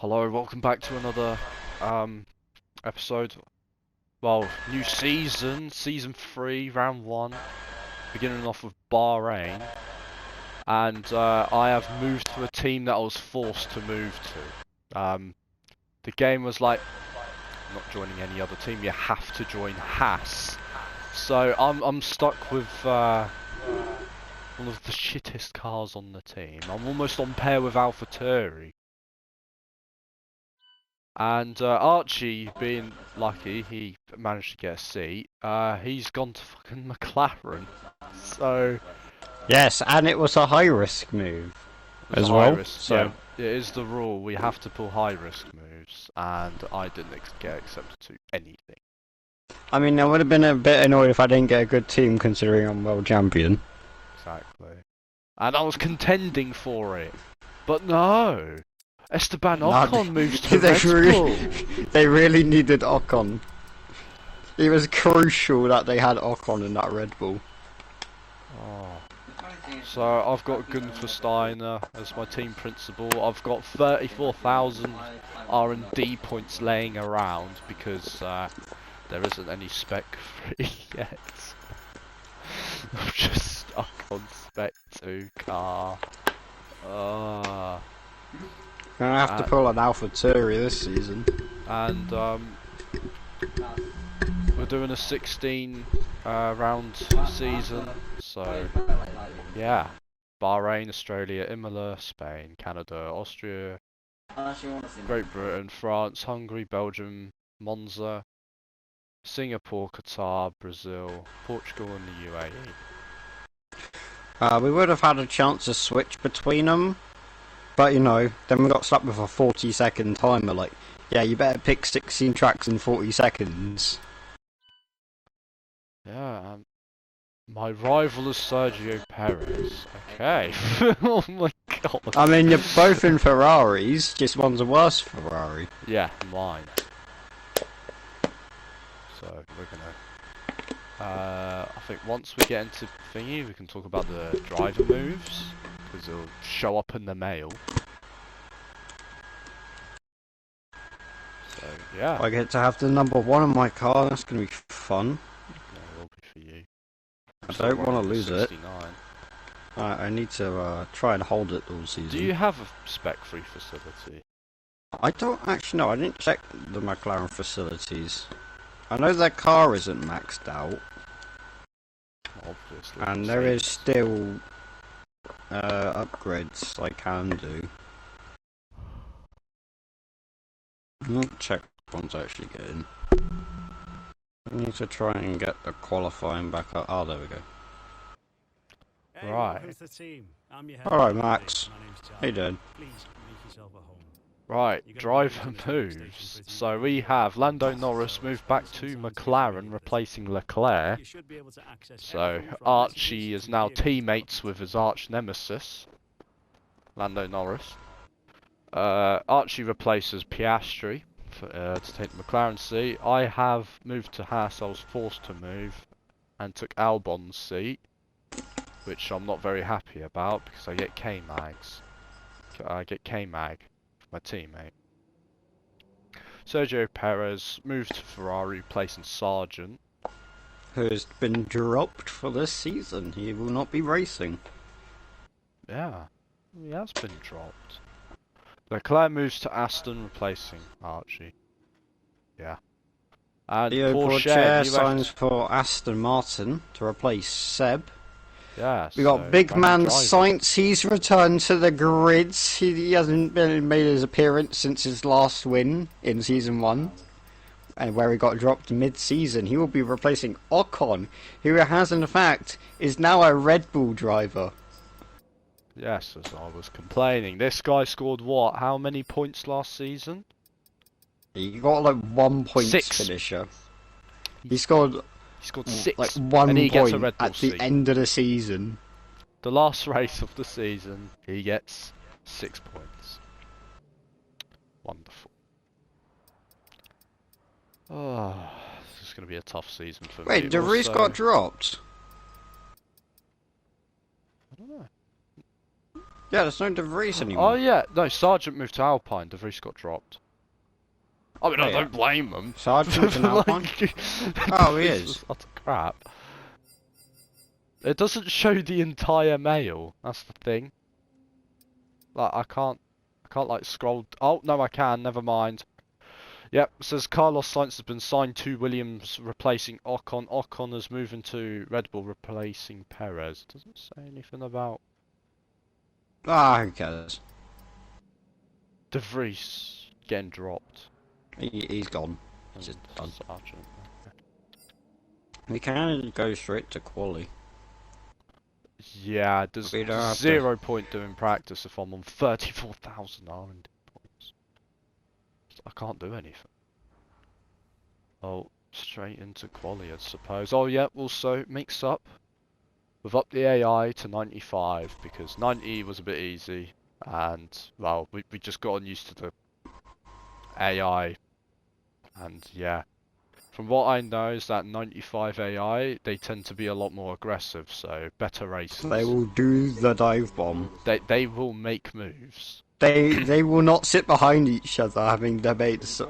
Hello, welcome back to another episode. Well, new season, season 3, round 1, beginning off with Bahrain. And I have moved to a team that I was forced to move to. The game was like, not joining any other team, you have to join Haas. So I'm stuck with one of the shittest cars on the team. I'm almost on pair with AlphaTauri. And Archie, being lucky, he managed to get a seat. He's gone to fucking McLaren. So yes, and it was a high risk move as well. So yeah, it is the rule. We have to pull high risk moves, and I didn't get accepted to anything. I mean, I would have been a bit annoyed if I didn't get a good team, considering I'm world champion. Exactly. And I was contending for it, but no. Esteban Ocon moves to Red Bull. They really needed Ocon. It was crucial that they had Ocon in that Red Bull. Oh. So I've got Gunther Steiner as my team principal. I've got 34,000 R&D points laying around because there isn't any spec 3 yet. I'm just stuck on spec 2 car. Gonna have to pull an AlphaTauri this season. And we're doing a 16 round season, so yeah. Bahrain, Australia, Imola, Spain, Canada, Austria, Great Britain, France, Hungary, Belgium, Monza, Singapore, Qatar, Brazil, Portugal and the UAE. We would have had a chance to switch between them. But, you know, then we got stuck with a 40-second timer, like, yeah, you better pick 16 tracks in 40 seconds. Yeah, my rival is Sergio Perez. Okay. Oh my god. I mean, you're both in Ferraris, just one's a worse Ferrari. Yeah, mine. So, we're gonna... I think once we get into thingy, we can talk about the driver moves. Because it'll show up in the mail. So, yeah. I get to have the number 1 in my car, that's going to be fun. Yeah, it will be for you. I don't want to lose 69. it. I need to try and hold it all season. Do you have a spec-free facility? I don't actually know, I didn't check the McLaren facilities. I know their car isn't maxed out. Obviously. And there is still... upgrades I can do. I'll check once I actually get in. I need to try and get the qualifying back up. Oh, there we go. Right. Alright, Max. How you doing? Right, driver moves. So we have Lando Norris moved back to McLaren, replacing Leclerc. So Archie is now teammates with his arch nemesis, Lando Norris. Archie replaces Piastri to take the McLaren seat. I have moved to Haas. I was forced to move and took Albon's seat, which I'm not very happy about because I get K-Mags. I get K-Mag. My teammate. Sergio Perez moved to Ferrari, replacing Sargent. Who has been dropped for this season. He will not be racing. Yeah, he has been dropped. Leclerc moves to Aston, replacing Archie. Yeah. And Porsche signs for Aston Martin to replace Seb. Yeah, we got big man Sainz. He's returned to the grids. He hasn't made his appearance since his last win in season 1, and where he got dropped mid-season. He will be replacing Ocon, who has in fact is now a Red Bull driver. Yes, as I was complaining, this guy scored what? How many points last season? He got like 1 point 6 finisher. He scored 6, like 1 and he point gets a Red Bull at the seat. end of the season. The last race of the season, he gets 6 points. Wonderful. Oh, this is going to be a tough season for me. Wait, De Vries got dropped? I don't know. Yeah, there's no De Vries Oh anymore. yeah, no, Sargent moved to Alpine, De Vries got dropped. I mean, Oh, I yeah. don't blame them. Sergeant's an Alpine? Oh, he This is. was utter crap. It doesn't show the entire mail. That's the thing. Like I can't like scroll. Oh no, I can. Never mind. Yep, it says Carlos Sainz has been signed to Williams, replacing Ocon. Ocon is moving to Red Bull, replacing Perez. Doesn't say anything about Ah, who cares? De Vries getting dropped. He's gone. He's And just done. Sargent. We can go straight to quali. Yeah, there's We don't have to. 0 point doing practice if I'm on 34,000 R&D points. I can't do anything. Oh, straight into quali, I suppose. Oh, yeah, also mix up. We've upped the AI to 95 because 90 was a bit easy, and well, we just gotten used to the AI, and yeah. From what I know is that 95 AI, they tend to be a lot more aggressive, so better races. They will do the dive bomb. They will make moves. They will not sit behind each other having debates.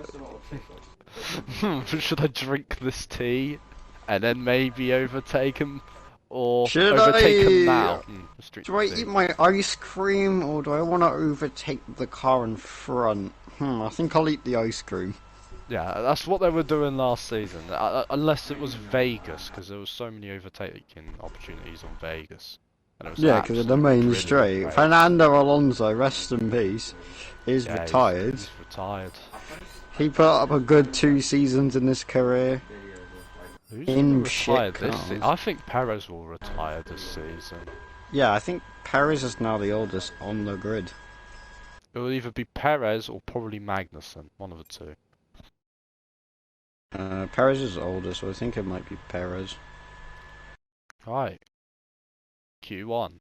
Should I drink this tea and then maybe overtake him? Or Should overtake him I- now? Do I eat my ice cream or do I want to overtake the car in front? I think I'll eat the ice cream. Yeah, that's what they were doing last season. Unless it was Vegas, because there was so many overtaking opportunities on Vegas. And it was Yeah, because of the main absolutely straight. great. Fernando Alonso, rest in peace, is Yeah, retired. He's retired. He put up a good 2 seasons in his career. Who's In retired shit this cars. season? I think Perez will retire this season. Yeah, I think Perez is now the oldest on the grid. It will either be Perez or probably Magnussen, one of the two. Perez is older, so I think it might be Perez. Right. Q1.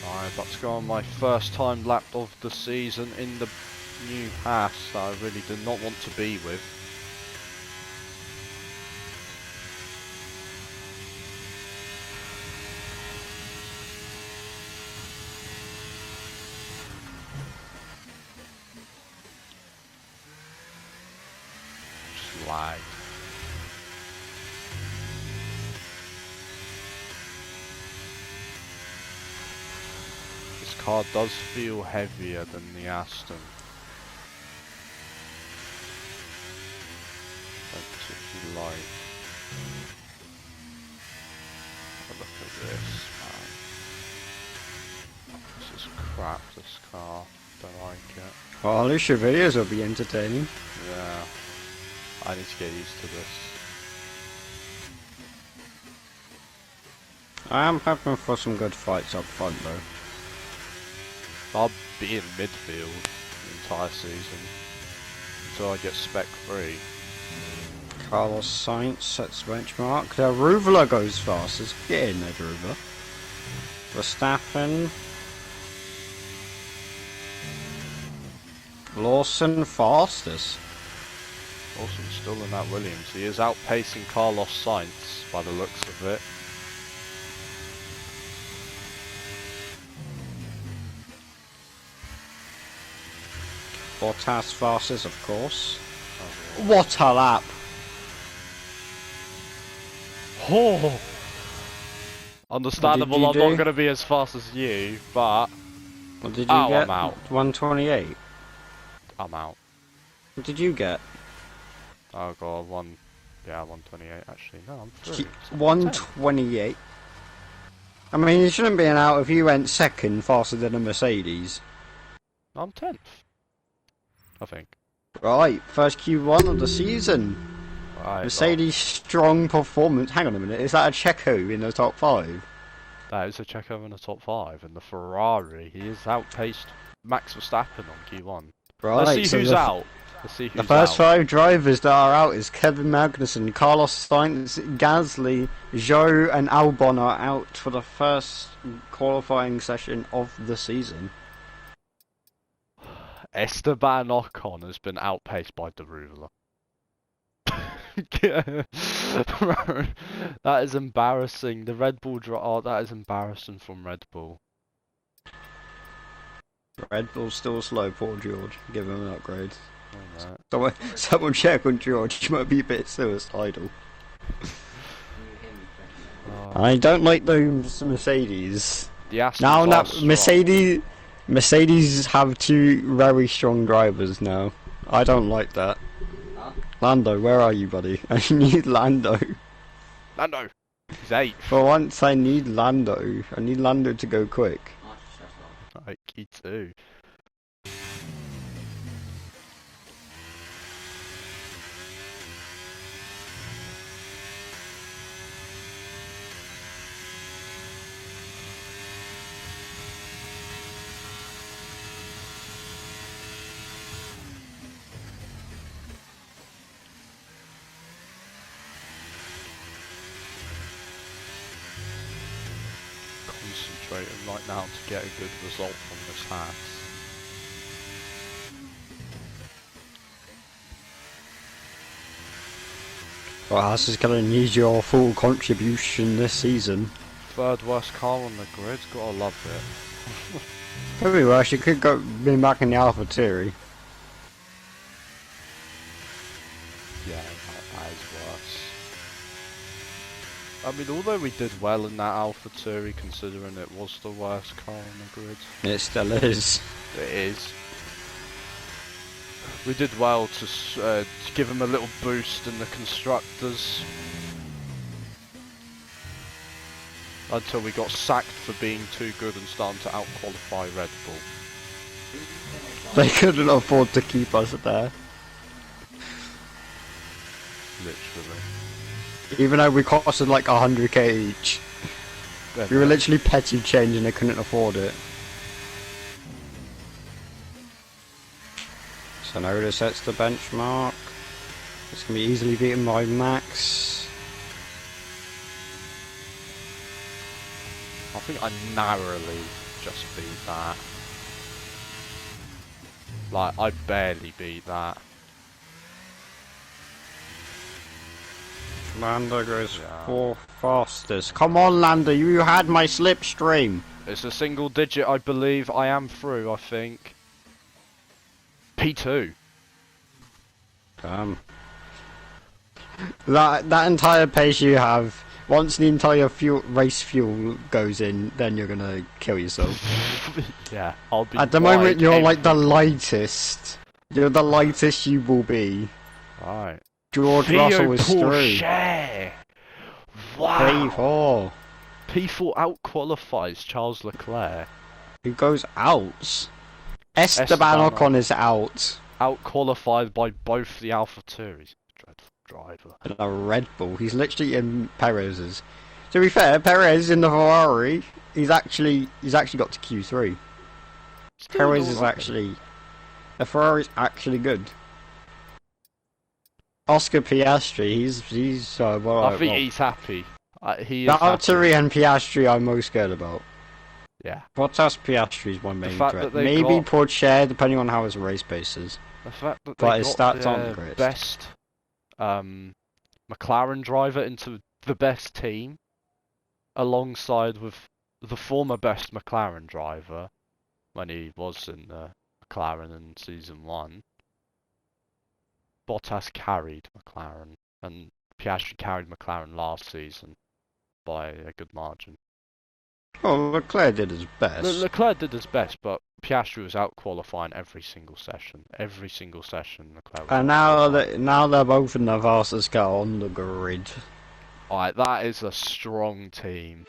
I'm about to go on my first time lap of the season in the new Haas that I really did not want to be with. Just lag. This car does feel heavier than the Aston. Don't particularly like. But look at this, man. This is crap, this car. Don't like it. Well, at least your videos will be entertaining. Yeah. I need to get used to this. I am hoping for some good fights up front, though. I'll be in midfield the entire season until I get spec free. Carlos Sainz sets benchmark. The Ruvela goes fastest. Get in there, Ruvela. Verstappen. Lawson fastest. Lawson's still in that Williams. He is outpacing Carlos Sainz by the looks of it. Bottas fastest, of course. What a lap! Oh! Understandable, you I'm do? not going to be as fast as you, but What did you Oh, get? I'm out. 128. I'm out. What did you get? Oh god, 128 actually. No, I'm through. 128. I mean, you shouldn't be out if you went second faster than a Mercedes. I'm 10th. I think. Right, first Q1 of the season. Right, Mercedes strong performance. Hang on a minute, is that a Checo in the top 5? that is a Checo in the top 5, and the Ferrari, he has outpaced Max Verstappen on Q1. Right, Let's see so who's the, out. Let's see who's the first out. 5 drivers that are out is Kevin Magnussen, Carlos Sainz, Gasly, Zhou and Albon are out for the first qualifying session of the season. Esteban Ocon has been outpaced by Derulo. That is embarrassing. The Red Bull oh, that is embarrassing from Red Bull. Red Bull's still slow, poor George. Give him an upgrade. Right. Someone check on George, he might be a bit suicidal. I don't like those Mercedes. The Astons Now, are strong. Mercedes have two very strong drivers now. I don't like that. Huh? Lando, where are you, buddy? I need Lando. Lando! He's 8th. For once, I need Lando. I need Lando to go quick. Oh, shut up. Like, me too. Concentrating right now to get a good result from this Haas. Well, Haas is going to need your full contribution this season. 3rd worst car on the grid, gotta love it. Could be worse, you could be back in the Alpha Theory. Yeah, that is worse. I mean, although we did well in that AlphaTauri, considering it was the worst car on the grid. It still is. It is. We did well to give him a little boost in the constructors. Until we got sacked for being too good and starting to out-qualify Red Bull. They couldn't afford to keep us there. Literally. Even though we costed like 100k each. We were literally petty change and they couldn't afford it. So Noda sets the benchmark. It's going to be easily beaten by Max. I think I narrowly just beat that. Like, I barely beat that. Lando goes for fastest. Come on, Lando, you had my slipstream. It's a single digit, I believe. I am through, I think. P2. That entire pace you have, once the entire race fuel goes in, then you're gonna kill yourself. Yeah, I'll be. At the moment, you're like the lightest. You're the lightest you will be. Right. George Russell is through. Wow. P4. P4 out-qualifies Charles Leclerc. Who goes out? Esteban Ocon is out. Out-qualified by both the AlphaTauris. Dreadful driver. And a Red Bull. He's literally in Perez's. To be fair, Perez in the Ferrari, he's actually got to Q3. Perez is actually... The Ferrari's actually good. Oscar Piastri, he's well, I think he's happy. He is Valtteri happy. and Piastri I'm most scared about. Yeah. Bottas Piastri's one main fact threat. that Maybe Porsche, depending on how his race pace is. The fact that But they his got stats aren't the their greatest. best McLaren driver into the best team, alongside with the former best McLaren driver when he was in McLaren in season 1. Bottas carried McLaren, and Piastri carried McLaren last season by a good margin. Oh, Leclerc did his best. Leclerc did his best, but Piastri was out qualifying every single session. Every single session, Leclerc was And now they're both in the fastest car on the grid. Alright, that is a strong team.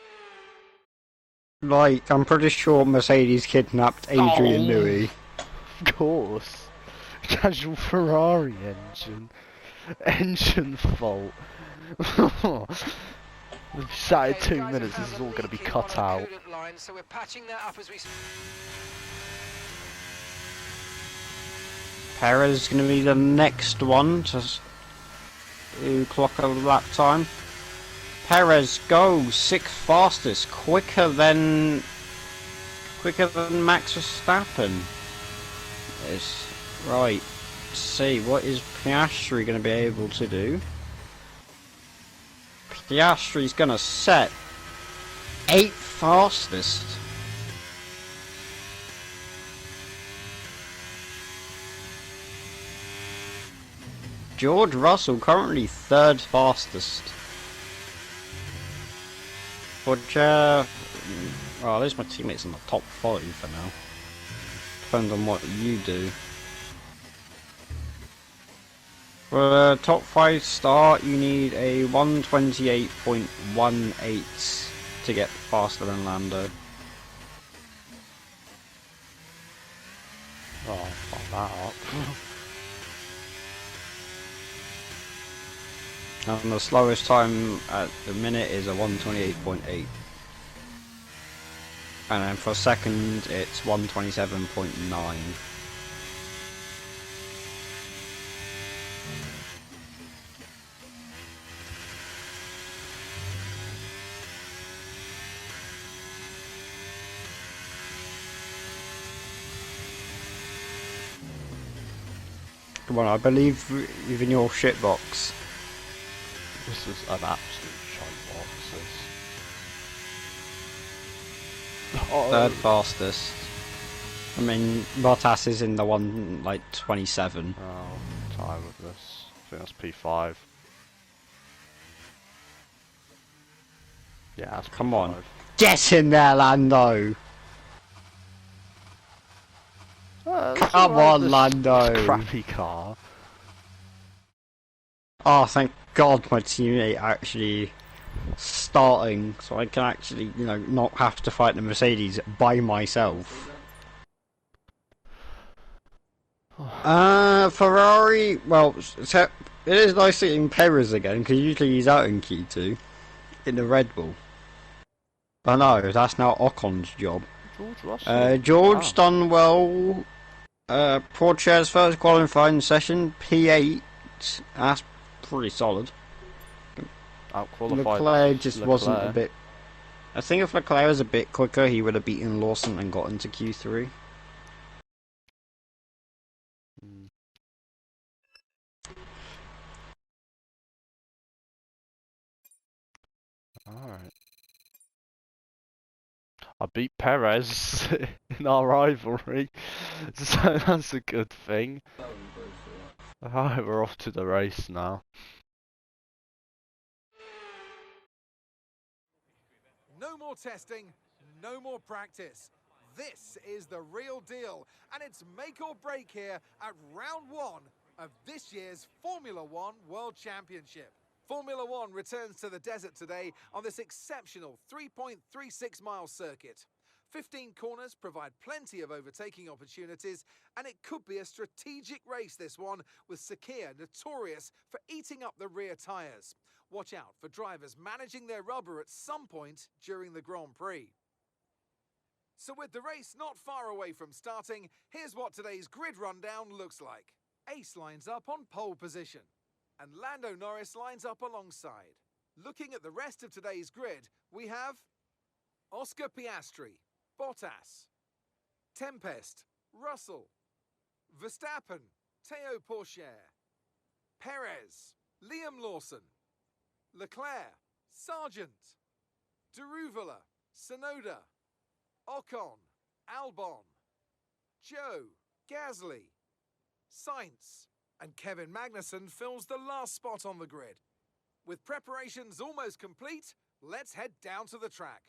Like, I'm pretty sure Mercedes kidnapped Adrian Newey. Of course. Casual Ferrari engine. Engine fault. We've sat in 2 minutes, this is all going to be cut out. So we're patching that up as we... Perez is going to be the next one to clock a lap time. Perez, go! 6th fastest, quicker than Max Verstappen. Right. Let's see, what is Piastri going to be able to do? Piastri's gonna set 8th fastest. George Russell currently 3rd fastest. Which, well, at least my teammates in the top 5 for now. Depends on what you do. For a top 5 start, you need a 128.18 to get faster than Lando. Oh, fuck that up. And the slowest time at the minute is a 128.8. And then for second, it's 127.9. Come on, I believe in your shitbox. This is an absolute shitbox. Oh. 3rd fastest. I mean, Bottas is in the 1:27. Oh, I'm tired with this. I think that's P5. Yeah, that's Come P5. on. Get in there, Lando! Come on, Lando! This crappy car. Oh, thank God my teammate actually starting, so I can actually, you know, not have to fight the Mercedes by myself. Ferrari, well, it is nice seeing Perez again, because usually he's out in Q2, in the Red Bull. But no, that's now Ocon's job. George Russell. George done well. Porsche's first qualifying session, P8. That's pretty solid. Outqualified Leclerc just wasn't a bit. I think if Leclerc was a bit quicker, he would have beaten Lawson and got into Q3. Alright. I beat Perez in our rivalry, so that's a good thing. Alright, we're off to the race now. No more testing, no more practice. This is the real deal, and it's make or break here at round 1 of this year's Formula One World Championship. Formula One returns to the desert today on this exceptional 3.36 mile circuit. 15 corners provide plenty of overtaking opportunities, and it could be a strategic race, this one, with Sakir notorious for eating up the rear tyres. Watch out for drivers managing their rubber at some point during the Grand Prix. So with the race not far away from starting, here's what today's grid rundown looks like. Ace lines up on pole position, and Lando Norris lines up alongside. Looking at the rest of today's grid, we have Oscar Piastri, Bottas, Tempest, Russell, Verstappen, Théo Pourchaire, Perez, Liam Lawson, Leclerc, Sargent, Deruvala, Sonoda, Ocon, Albon, Joe, Gasly, Sainz, and Kevin Magnussen fills the last spot on the grid. With preparations almost complete, let's head down to the track.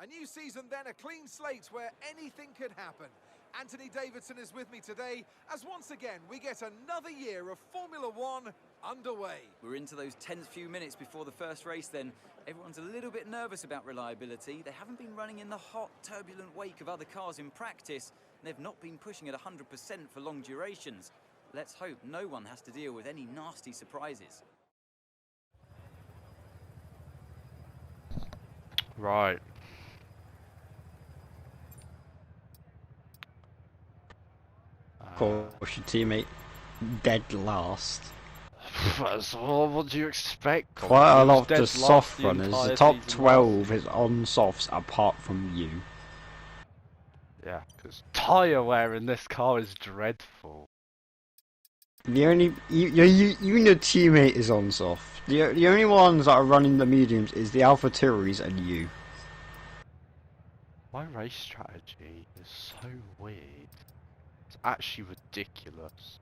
A new season then, a clean slate where anything could happen. Anthony Davidson is with me today as once again we get another year of Formula One underway. We're into those tense few minutes before the first race then. Everyone's a little bit nervous about reliability. They haven't been running in the hot, turbulent wake of other cars in practice. And they've not been pushing at 100% for long durations. Let's hope no one has to deal with any nasty surprises. Right. Of course, your teammate dead last. So what do you expect? Quite a lot of Dead the last soft the runners. entire The top season 12 is on softs apart from you. Yeah, because tyre wear in this car is dreadful. The only you and your teammate is on soft. The only ones that are running the mediums is the Alpha Tauris and you. My race strategy is so weird. It's actually ridiculous.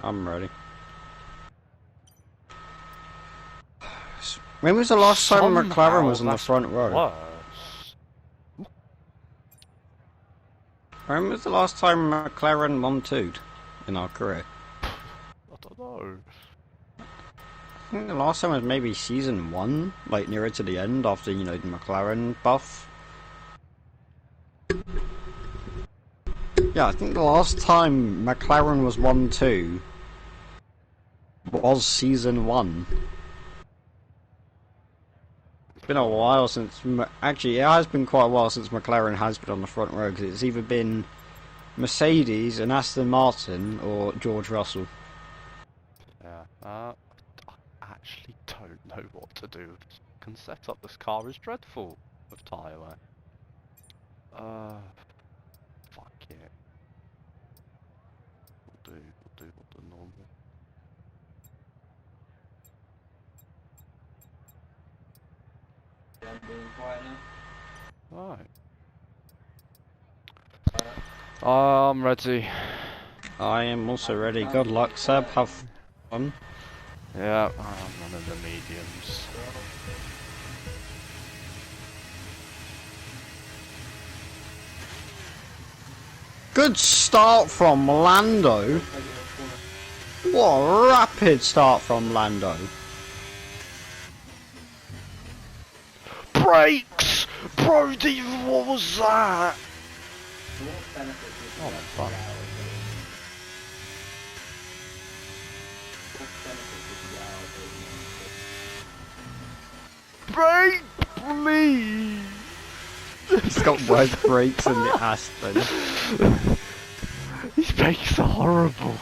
I'm ready. When was the last time McLaren was on the front row? Worse. When was the last time McLaren won 2 in our career? I don't know. I think the last time was maybe season 1, like nearer to the end after, you know, the McLaren buff. Yeah, I think the last time McLaren was 1-2 was season 1. It's been a while since... Actually, it has been quite a while since McLaren has been on the front row, because it's either been Mercedes and Aston Martin or George Russell. Yeah, I actually don't know what to do. Can set up this car is dreadful with tyre wear. Fuck it. We'll do what the normal. I'm being quiet now. Right. I'm ready. I am also ready. Good luck, Seb. Have fun. Yeah, I'm running the mediums. Good start from Lando. What a rapid start from Lando. Brakes! Brody, what was that? Oh, fuck. Brake, please! He's got worse brakes than the Aston. These brakes are horrible.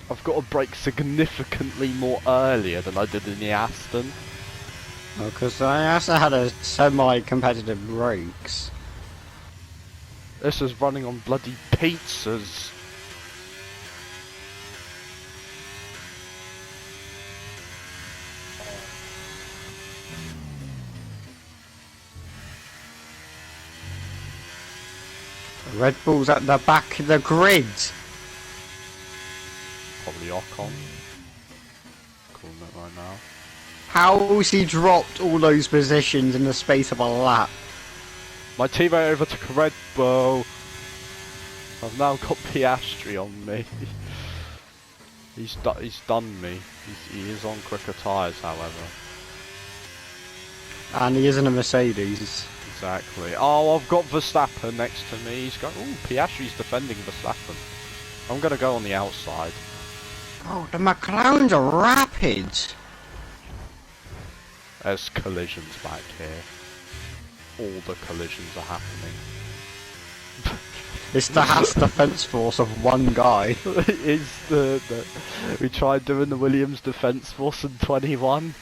I've got to brake significantly more earlier than I did in the Aston. Because I also had a semi-competitive brakes. This is running on bloody pizzas. Red Bull's at the back of the grid. Probably Ocon. Calling it right now. How has he dropped all those positions in the space of a lap? My teammate overtook a Red Bull. I've now got Piastri on me. He's done me. He is on quicker tyres, however. And he isn't a Mercedes. Exactly. Oh, I've got Verstappen next to me. He's going. Ooh, Piastri's defending Verstappen. I'm gonna go on the outside. Oh, the McLarens are rapid. There's collisions back here. All the collisions are happening. It's the Haas defense force of one guy. It is we tried doing the Williams defense force in 21.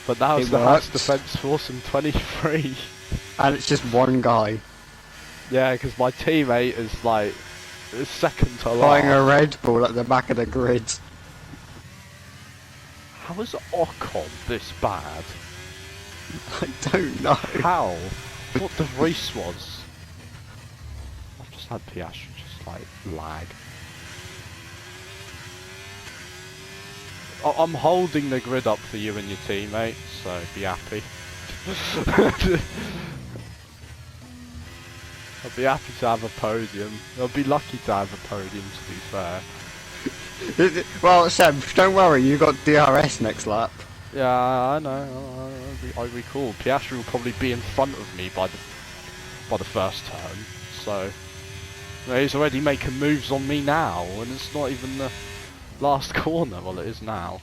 But now it's It the Haas worked. defense force in 23. And it's just one guy. Yeah, because my teammate is like second to Flying a last. Red Bull at the back of the grid. How is Ocon this bad? I don't know. How? What the race was? I've just had Piastri just like lag. I'm holding the grid up for you and your teammates, so be happy. I'll be happy to have a podium. I'll be lucky to have a podium, to be fair. Well, Seb, don't worry, you got DRS next lap. Yeah, I know. I recall. Piastri will probably be in front of me by the first turn. So you know, he's already making moves on me now, and it's not even the last corner. Well, it is now.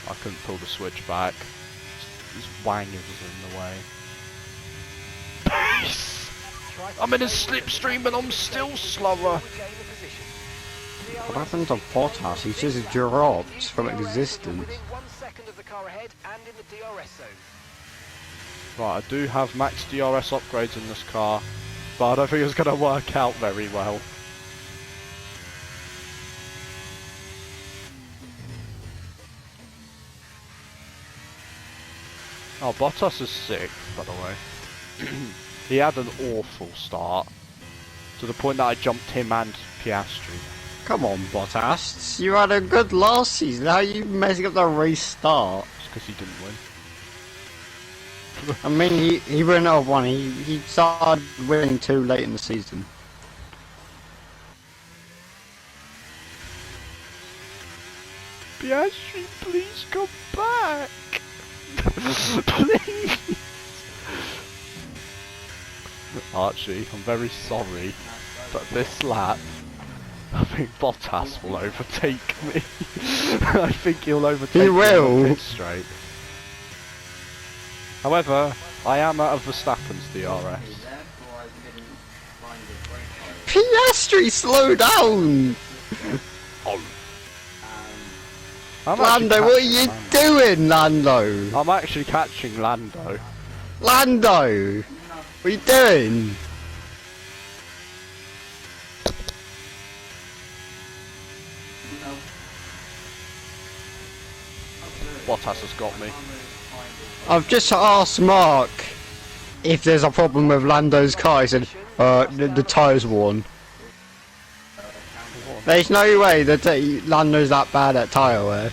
I couldn't pull the switch back. This Wang was in the way. Peace. I'm in a slipstream and I'm still slower. What happened to Bottas? He just dropped from existence. 1 second of the car ahead and in the DRS zone. Right, I do have max DRS upgrades in this car, but I don't think it's going to work out very well. Oh, Bottas is sick, by the way. He had an awful start, to the point that I jumped him and Piastri. Come on, Bottas. You had a good last season. How are you messing up the race start? It's because he didn't win. I mean, he wouldn't have won. He started winning too late in the season. Piastri, please come back! Please! Archie, I'm very sorry, but this lap, I think Bottas will overtake me. I think he'll overtake me on the pit straight. However, I am out of Verstappen's DRS. Piastri, slow down! Oh. Lando, what are you doing, Lando? I'm actually catching Lando. Lando! What are you doing? Bottas has got me. I've just asked Mark if there's a problem with Lando's car. He said, the tyre's worn. There's no way that Lando's that bad at tyre wear.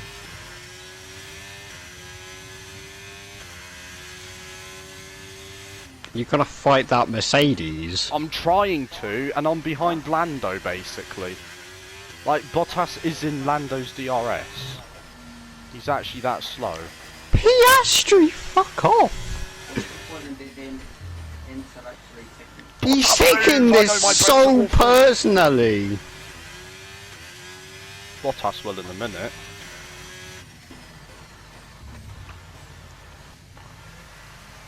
You gotta fight that Mercedes. I'm trying to, and I'm behind Lando basically. Like, Bottas is in Lando's DRS. He's actually that slow. Piastri, fuck off! He's taking this so personally. Bottas will in a minute.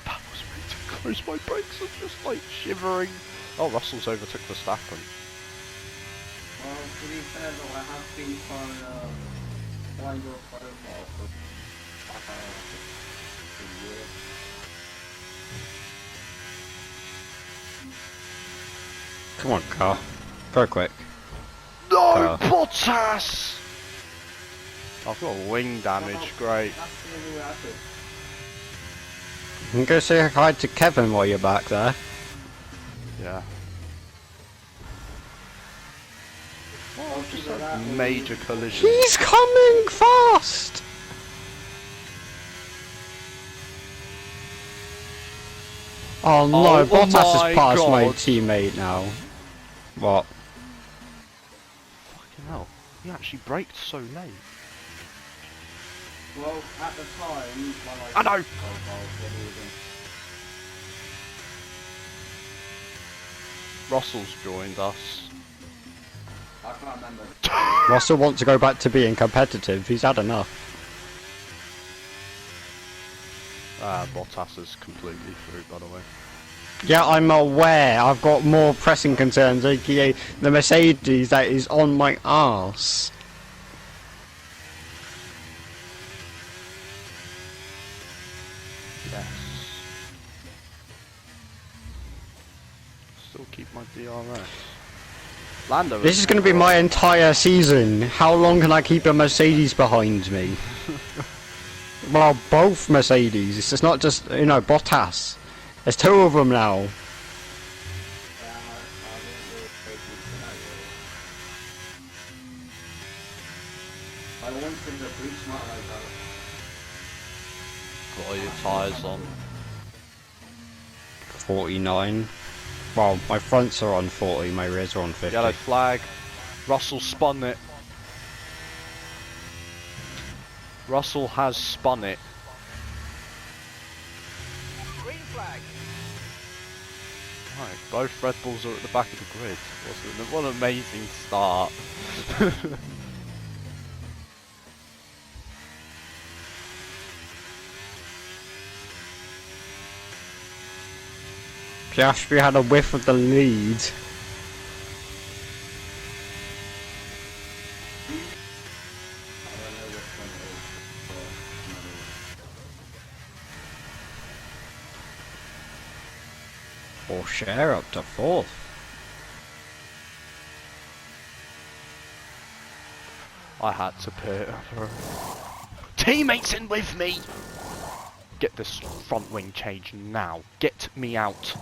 That was way too close. My brakes are just like shivering. Oh, Russell's overtook Verstappen. Well, to be fair though, I have been on one your profile for a year. Come on, car. Go quick. No, Bottas! I've got wing damage, great. That's the only way I could. You can go say hi to Kevin while you're back there. Yeah. Oh, Just look at a that. major collision. He's coming fast! Oh no, Oh Bottas my has passed my God. teammate now. What? Fucking hell. He actually braked so late. Well, at the time, when I know. Russell's joined us. I can't remember. Russell wants to go back to being competitive. He's had enough. Bottas is completely through, by the way. Yeah, I'm aware. I've got more pressing concerns, aka the Mercedes that is on my arse. Yes. Still keep my DRS. Lando. This is going to be my entire season. How long can I keep a Mercedes behind me? Well, both Mercedes. It's not just, you know, Bottas. There's two of them now. I wanted to reach my Got all your tyres on. 49. Well, my fronts are on 40, my rears are on 50. Yellow flag. Russell spun it. Russell has spun it. Green flag. Right, both Red Bulls are at the back of the grid. What an amazing start. Piastri had a whiff of the lead. Porsche up to 4th. I had to put teammates in with me. Get this front wing changed now. Get me out.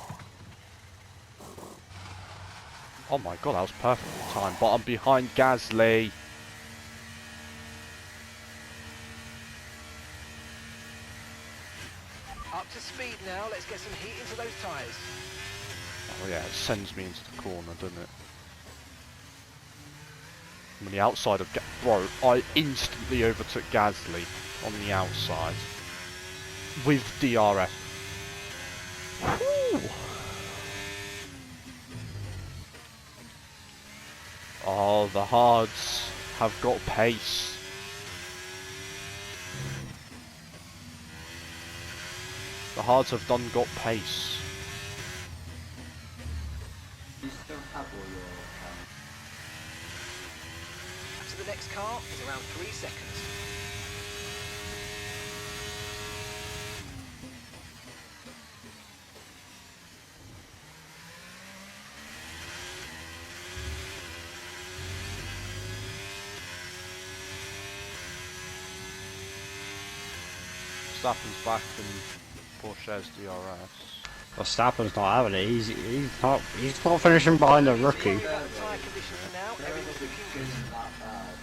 Oh my god, that was perfect time. But I'm behind Gasly. Up to speed now. Let's get some heat into those tyres. Oh yeah, it sends me into the corner, doesn't it? I'm on the outside of bro, I instantly overtook Gasly on the outside with DRS. Whew. Oh, the hards have got pace. The hards have done got pace. You still have all your To the next car is around 3 seconds. Verstappen's back and Porsche's DRS. Verstappen's not having it. He's not finishing behind the rookie. Tyre conditions for now. Everything's looking good. that bad.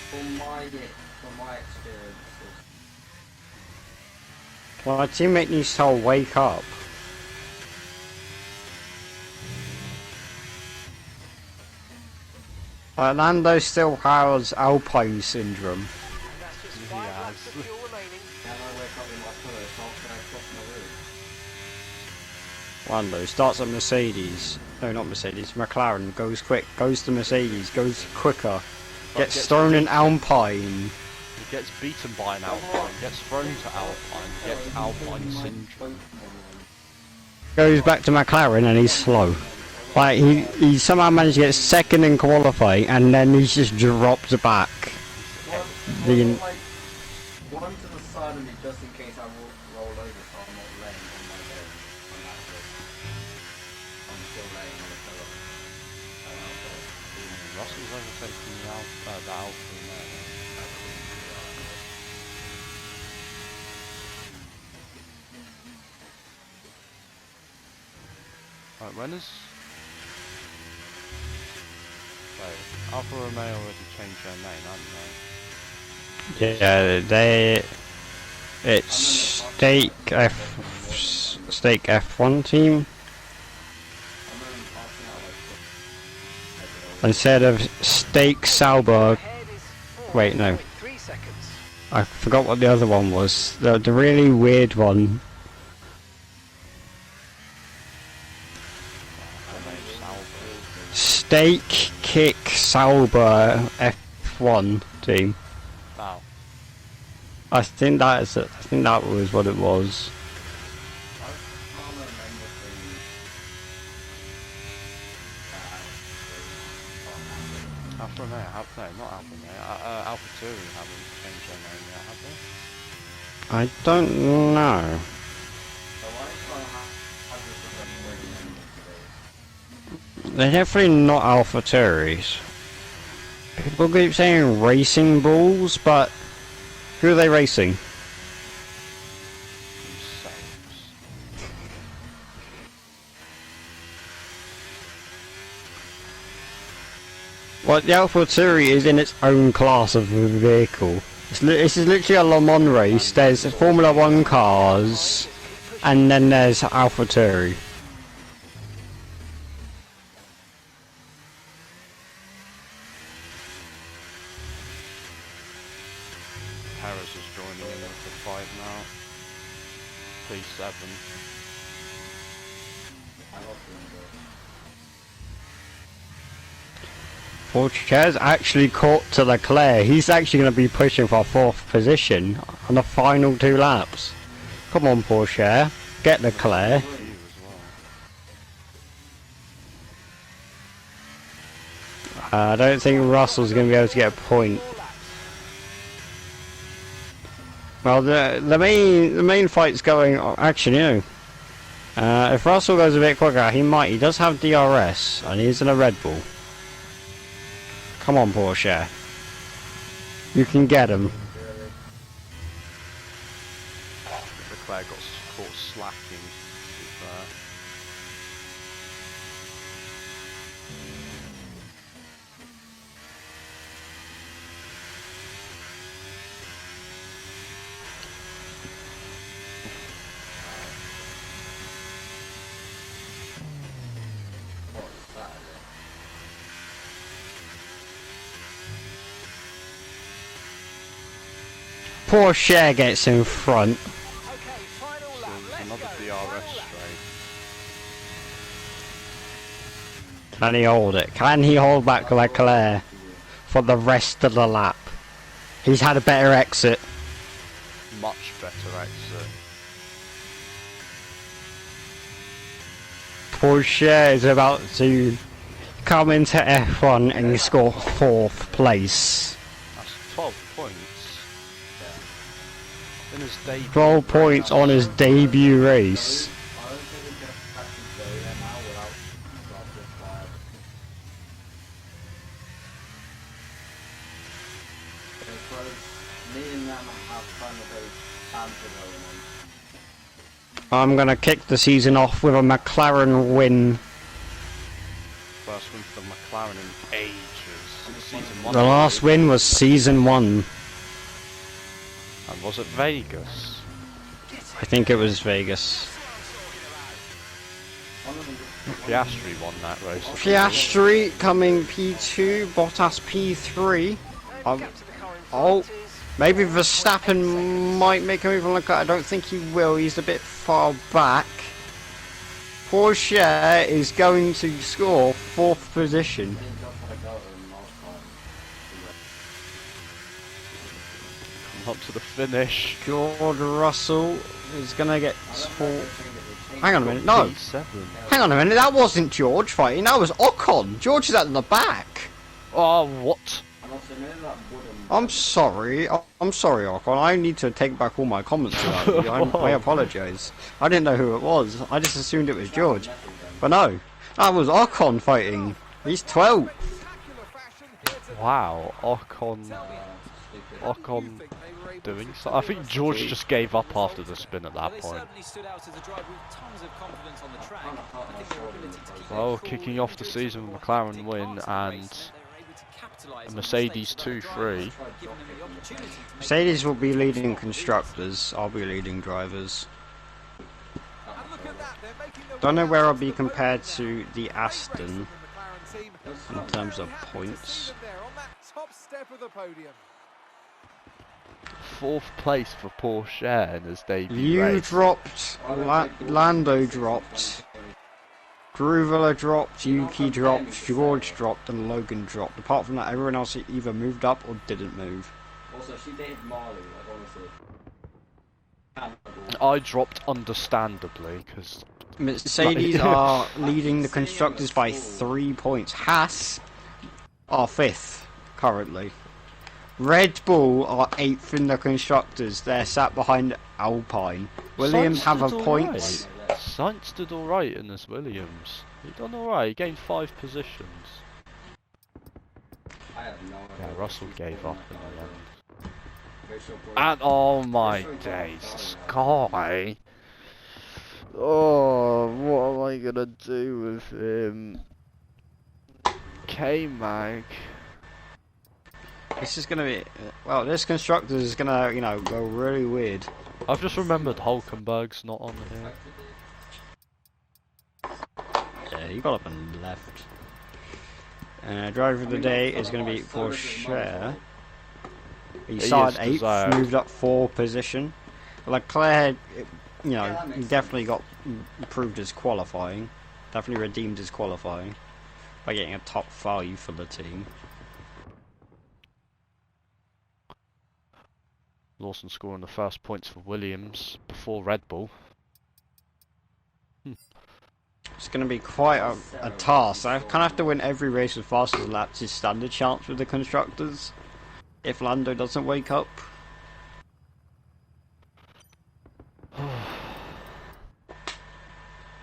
From my experiences. Well, our teammate needs to wake up. Lando still has Alpine syndrome. And that's just 5 laps of fuel remaining. Can I wake up in my pillow? So can I cross my room? Lando starts at Mercedes. No, not Mercedes. McLaren goes quick. Goes to Mercedes. Goes quicker. Gets thrown in Alpine. He gets beaten by an Alpine, gets thrown to Alpine, gets Alpine syndrome. Goes back to McLaren and he's slow. Like he somehow managed to get second in qualifying and then he's just dropped back. The One to the side of me just in case I roll over so I'm not laying on my bed. I'm still laying on the pillow. Russell's overtaking the Alpine there. Right, when is... Wait, Alfa Romeo already changed their name, haven't they? yeah, it's Stake F1 team instead of Stake Sauber. Ahead is Wait, no. 4.3 seconds. I forgot what the other one was. The really weird one. Stake Kick Sauber F1 team. Wow. I think that is it. I think that was what it was. Alfa Romeo, no, not Alfa Romeo. Alfa Tauri haven't changed their name yet, have they? I don't know. They're definitely not Alpha Tauris. People keep saying racing balls, but who are they racing? Themselves. Well, the Alpha Tauri is in its own class of vehicle. This is literally a Le Mans race. There's Formula 1 cars, and then there's Alpha Tauri. Harris is joining in with the fight now. P7. Porsche's actually caught to Leclerc. He's actually going to be pushing for 4th position on the final 2 laps. Come on, Porsche. Get Leclerc. You as well. I don't think Russell's going to be able to get a point. Well, the main fight's going. Actually, no. If Russell goes a bit quicker, he might. He does have DRS, and he's in a Red Bull. Come on, Porsche. You can get him. Leclerc got caught slacking. To be fair. Porsche gets in front. Okay, final lap. Let's Another go. DRS Final lap. straight. Can he hold it? Can he hold back Leclerc for the rest of the lap? He's had a better exit. Much better exit. Porsche is about to come into F1 and score 4th place. That's 12 points. In his debut. 12 points on his debut race. I don't think we can actually go there now without dropping fire. Because me and them have kind of a banter going on. I'm gonna kick the season off with a McLaren win. First win for McLaren in ages. Season 1. The last win was season 1. And was it Vegas? I think it was Vegas. Piastri won that race. Piastri coming P2, Bottas P3. And cap to the current Oh. fight is- Maybe Verstappen might make a move on Leclerc. I don't think he will. He's a bit far back. Porsche is going to score 4th position. Come up to the finish. George Russell is gonna get Hang on a minute. No. P7. Hang on a minute. That wasn't George fighting. That was Ocon. George is at the back. Oh, what? I'm sorry. I'm sorry, Ocon. I need to take back all my comments about you. I apologise. I didn't know who it was. I just assumed it was George. But no. That was Ocon fighting. He's 12. Wow, Ocon doing so. I think George just gave up after the spin at that They point. certainly stood out as a driver with tons of confidence on the track. I think their ability to keep Well, their cool kicking off the good, season with but McLaren take win part in the race, and they were able to capitalise a on Mercedes mistakes of other 2-3. drivers, giving them the opportunity to make Mercedes will be leading constructors. I'll be leading drivers. Don't know where I'll be compared to the Aston in terms of points. Fourth place for Porsche in his debut You race. dropped, Lando dropped, Gruvela dropped, Yuki dropped, George dropped, and Logan dropped. Apart from that, everyone else either moved up or didn't move. Also, she dated Marley, like honestly. I dropped understandably because Mercedes are leading the constructors by 3 points. Haas are 5th currently. Red Bull are 8th in the constructors. They're sat behind Alpine. Williams have a point. Sainz did alright in this Williams. He done alright. He gained 5 positions. I have no Yeah, idea. Russell gave up in the end. Racial boy. And oh my days, Sky. Oh, what am I gonna do with him? K-Mag. This is gonna be well. This constructor is gonna, go really weird. I've just remembered Hulkenberg's not on here. Yeah, he got up and left. Driver of the day is gonna be Porsche. He started is 8th, desired. moved up 4 position. Leclerc, he definitely got improved his qualifying. Definitely redeemed his qualifying by getting a top 5 for the team. Lawson scoring the first points for Williams before Red Bull. It's going to be quite a task. I kind of have to win every race as fast as laps is standard chance with the constructors. If Lando doesn't wake up.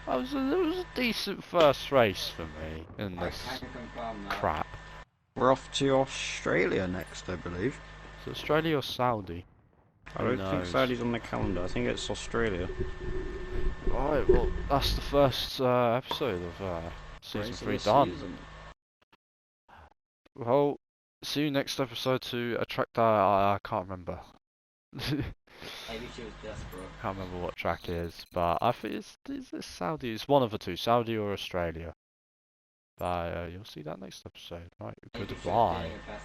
It was a decent first race for me in this crap. We're off to Australia next, I believe. Is it Australia or Saudi? I don't think Saudi's on the calendar. I think it's Australia. Right, well, that's the first episode of Season 3 done. Well, see you next episode to a track that I can't remember. Maybe she was desperate. Can't remember what track it is, but I think is it Saudi? It's one of the two, Saudi or Australia. But you'll see that next episode. Right, Maybe she was goodbye. getting a better.